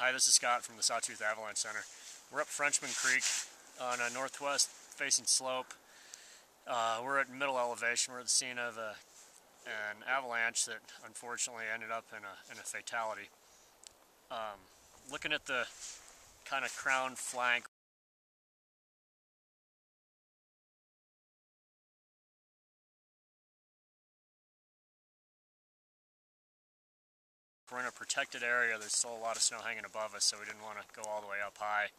Hi, this is Scott from the Sawtooth Avalanche Center. We're up Frenchman Creek on a northwest facing slope. We're at middle elevation. We're at the scene of an avalanche that unfortunately ended up in a fatality. Looking at the kind of crown flank, we're in a protected area. There's still a lot of snow hanging above us, so we didn't want to go all the way up high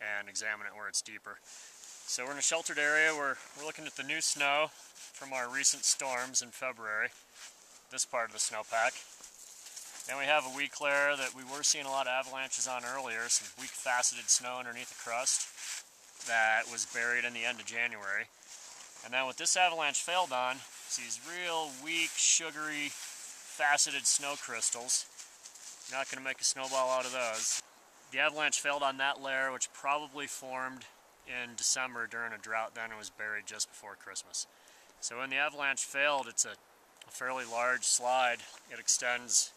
and examine it where it's deeper. So we're in a sheltered area where we're looking at the new snow from our recent storms in February, this part of the snowpack. Then we have a weak layer that we were seeing a lot of avalanches on earlier, some weak faceted snow underneath the crust that was buried in the end of January. And then what this avalanche failed on is these real weak, sugary, faceted snow crystals. You're not going to make a snowball out of those. The avalanche failed on that layer, which probably formed in December during a drought then and was buried just before Christmas. So when the avalanche failed, it's a fairly large slide. It extends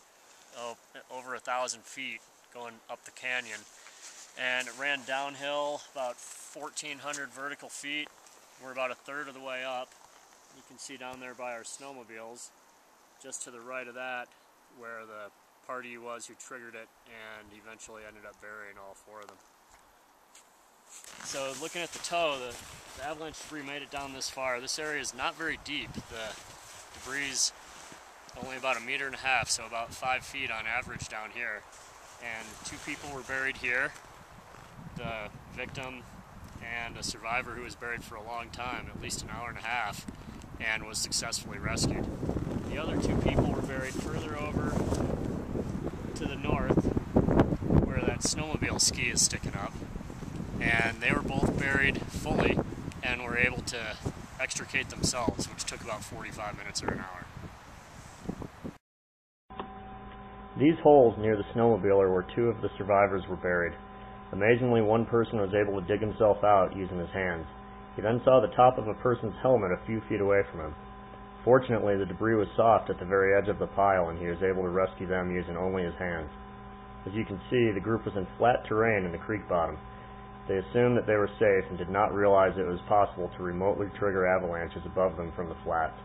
over 1,000 feet going up the canyon, and it ran downhill about 1,400 vertical feet. We're about a third of the way up. You can see down there by our snowmobiles, just to the right of that, where the party was who triggered it and eventually ended up burying all four of them. So looking at the toe, the avalanche debris made it down this far. This area is not very deep. The debris is only about 1.5 meters, so about 5 feet on average down here. And 2 people were buried here, the victim and a survivor who was buried for a long time, at least 1.5 hours, and was successfully rescued. The other 2 people were buried further over to the north, where that snowmobile ski is sticking up. And they were both buried fully and were able to extricate themselves, which took about 45 minutes or an hour. These holes near the snowmobile are where 2 of the survivors were buried. Amazingly, one person was able to dig himself out using his hands. He then saw the top of a person's helmet a few feet away from him. Fortunately, the debris was soft at the very edge of the pile, and he was able to rescue them using only his hands. As you can see, the group was in flat terrain in the creek bottom. They assumed that they were safe and did not realize it was possible to remotely trigger avalanches above them from the flats.